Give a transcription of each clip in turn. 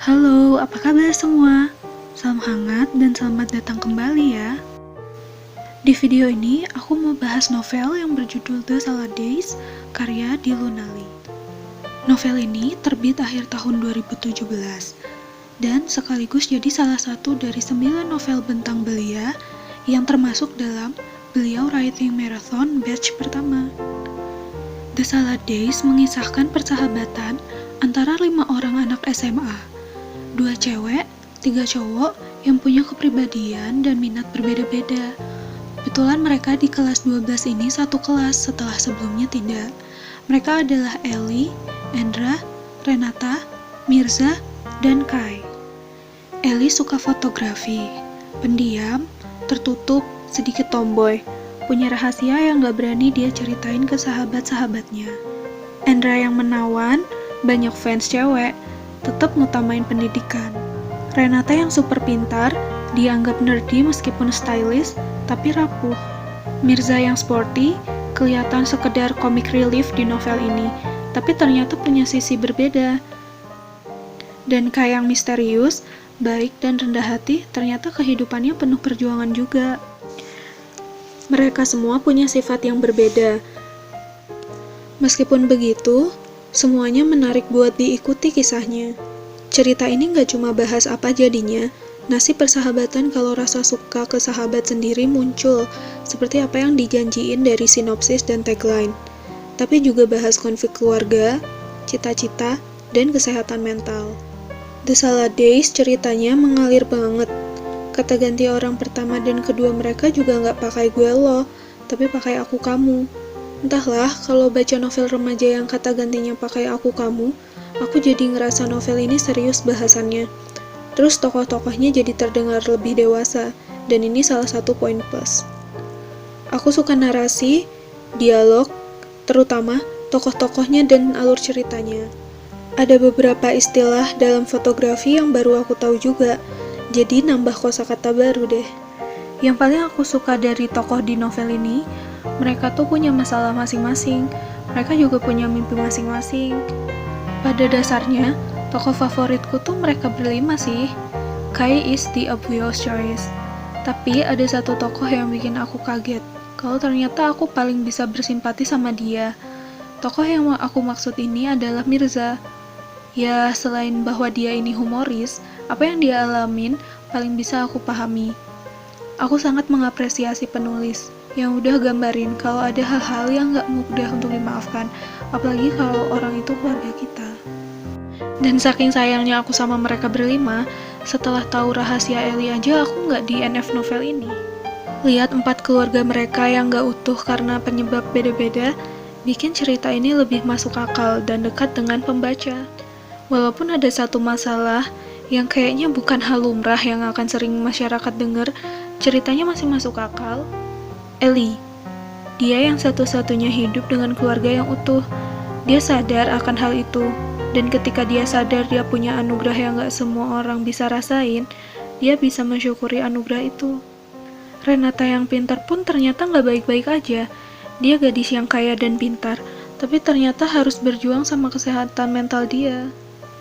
Halo, apa kabar semua? Salam hangat dan selamat datang kembali ya. Di video ini, aku mau bahas novel yang berjudul The Salad Days, karya Dilu Nali. Novel ini terbit akhir tahun 2017, dan sekaligus jadi salah satu dari 9 novel bentang belia yang termasuk dalam beliau Writing Marathon batch pertama. The Salad Days mengisahkan persahabatan antara 5 orang anak SMA, 2 cewek, 3 cowok yang punya kepribadian dan minat berbeda-beda. Kebetulan mereka di kelas 12 ini satu kelas setelah sebelumnya tidak. Mereka adalah Ellie, Endra, Renata, Mirza, dan Kai. Ellie suka fotografi, pendiam, tertutup, sedikit tomboy, punya rahasia yang gak berani dia ceritain ke sahabat-sahabatnya. Endra yang menawan, banyak fans cewek, tetap ngutamain pendidikan. Renata yang super pintar, dianggap nerdy meskipun stylish, tapi rapuh. Mirza yang sporty, kelihatan sekedar comic relief di novel ini, tapi ternyata punya sisi berbeda. Dan Kai yang misterius, baik dan rendah hati, ternyata kehidupannya penuh perjuangan juga. Mereka semua punya sifat yang berbeda. Meskipun begitu, semuanya menarik buat diikuti kisahnya. Cerita ini gak cuma bahas apa jadinya, nasib persahabatan kalau rasa suka ke sahabat sendiri muncul, seperti apa yang dijanjiin dari sinopsis dan tagline. Tapi juga bahas konflik keluarga, cita-cita, dan kesehatan mental. The Salad Days ceritanya mengalir banget. Kata ganti orang pertama dan kedua mereka juga gak pakai gue lo, tapi pakai aku kamu. Entahlah, kalau baca novel remaja yang kata gantinya pakai aku kamu, aku jadi ngerasa novel ini serius bahasannya. Terus tokoh-tokohnya jadi terdengar lebih dewasa, dan ini salah satu poin plus. Aku suka narasi, dialog, terutama tokoh-tokohnya dan alur ceritanya. Ada beberapa istilah dalam fotografi yang baru aku tahu juga, jadi nambah kosakata baru deh. Yang paling aku suka dari tokoh di novel ini, mereka tuh punya masalah masing-masing. Mereka juga punya mimpi masing-masing. Pada dasarnya, tokoh favoritku tuh mereka berlima sih. Kai is the obvious choice. Tapi ada satu tokoh yang bikin aku kaget, kalau ternyata aku paling bisa bersimpati sama dia. Tokoh yang aku maksud ini adalah Mirza. Ya, selain bahwa dia ini humoris, apa yang dia alamin paling bisa aku pahami. Aku sangat mengapresiasi penulis yang udah gambarin kalau ada hal-hal yang gak mudah untuk dimaafkan, apalagi kalau orang itu keluarga kita. Dan saking sayangnya aku sama mereka berlima, setelah tahu rahasia Ellie aja aku gak di NF novel ini. Lihat 4 keluarga mereka yang gak utuh karena penyebab beda-beda, bikin cerita ini lebih masuk akal dan dekat dengan pembaca. Walaupun ada satu masalah yang kayaknya bukan hal lumrah yang akan sering masyarakat dengar, ceritanya masih masuk akal. Ellie, dia yang satu-satunya hidup dengan keluarga yang utuh. Dia sadar akan hal itu, dan ketika dia sadar dia punya anugerah yang gak semua orang bisa rasain, dia bisa mensyukuri anugerah itu. Renata yang pintar pun ternyata gak baik-baik aja. Dia gadis yang kaya dan pintar, tapi ternyata harus berjuang sama kesehatan mental dia.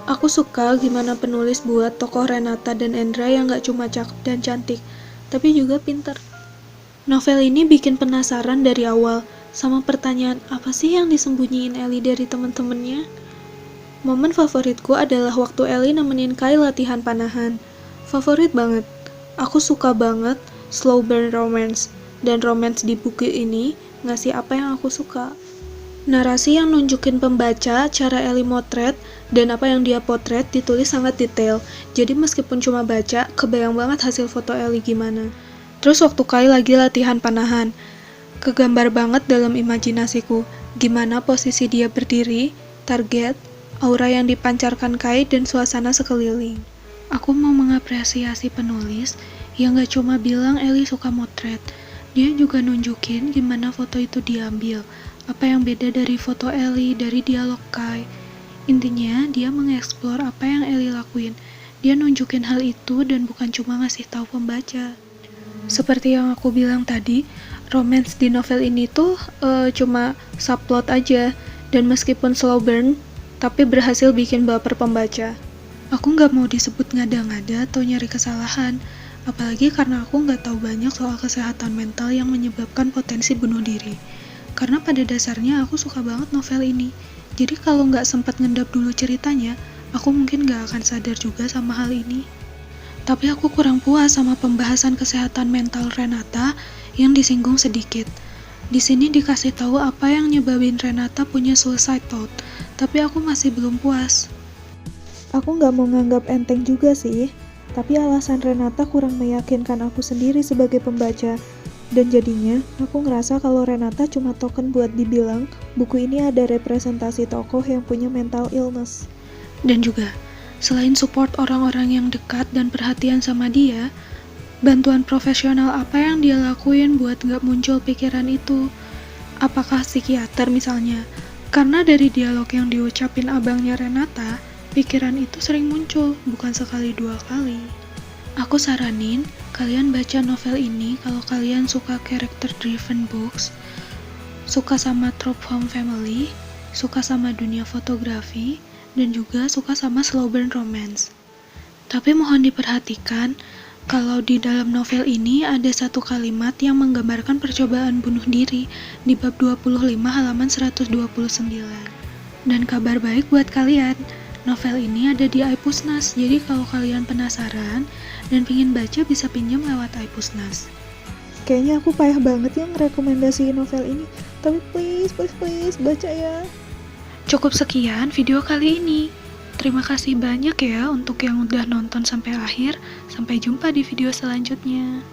Aku suka gimana penulis buat tokoh Renata dan Endra yang gak cuma cakep dan cantik, tapi juga pintar. Novel ini bikin penasaran dari awal, sama pertanyaan apa sih yang disembunyiin Ellie dari temen-temennya. Momen favoritku adalah waktu Ellie nemenin Kai latihan panahan. Favorit banget. Aku suka banget slow burn romance, dan romance di buku ini ngasih apa yang aku suka. Narasi yang nunjukin pembaca cara Ellie motret dan apa yang dia potret ditulis sangat detail, jadi meskipun cuma baca, kebayang banget hasil foto Ellie gimana. Terus waktu Kai lagi latihan panahan, kegambar banget dalam imajinasiku gimana posisi dia berdiri, target, aura yang dipancarkan Kai, dan suasana sekeliling. Aku mau mengapresiasi penulis yang gak cuma bilang Ellie suka motret, dia juga nunjukin gimana foto itu diambil, apa yang beda dari foto Ellie, dari dialog Kai. Intinya, dia mengeksplor apa yang Ellie lakuin. Dia nunjukin hal itu dan bukan cuma ngasih tahu pembaca. Seperti yang aku bilang tadi, romance di novel ini tuh cuma subplot aja, dan meskipun slow burn, tapi berhasil bikin baper pembaca. Aku nggak mau disebut ngada-ngada atau nyari kesalahan, apalagi karena aku nggak tahu banyak soal kesehatan mental yang menyebabkan potensi bunuh diri. Karena pada dasarnya aku suka banget novel ini, jadi kalau nggak sempat ngendap dulu ceritanya, aku mungkin nggak akan sadar juga sama hal ini. Tapi aku kurang puas sama pembahasan kesehatan mental Renata yang disinggung sedikit. Di sini dikasih tahu apa yang nyebabin Renata punya suicide thought, tapi aku masih belum puas. Aku nggak mau nganggap enteng juga sih, tapi alasan Renata kurang meyakinkan aku sendiri sebagai pembaca. Dan jadinya, aku ngerasa kalau Renata cuma token buat dibilang buku ini ada representasi tokoh yang punya mental illness. Dan juga, selain support orang-orang yang dekat dan perhatian sama dia, bantuan profesional apa yang dia lakuin buat gak muncul pikiran itu? Apakah psikiater misalnya? Karena dari dialog yang diucapin abangnya Renata, pikiran itu sering muncul, bukan sekali dua kali. Aku saranin, kalian baca novel ini kalau kalian suka character-driven books, suka sama trope home family, suka sama dunia fotografi, dan juga suka sama slow burn romance. Tapi mohon diperhatikan, kalau di dalam novel ini ada satu kalimat yang menggambarkan percobaan bunuh diri di bab 25 halaman 129. Dan kabar baik buat kalian, novel ini ada di iPusnas, jadi kalau kalian penasaran dan pingin baca bisa pinjam lewat iPusnas. Kayaknya aku payah banget yang ngerekomendasiin novel ini, tapi please baca ya. Cukup sekian video kali ini. Terima kasih banyak ya untuk yang udah nonton sampai akhir. Sampai jumpa di video selanjutnya.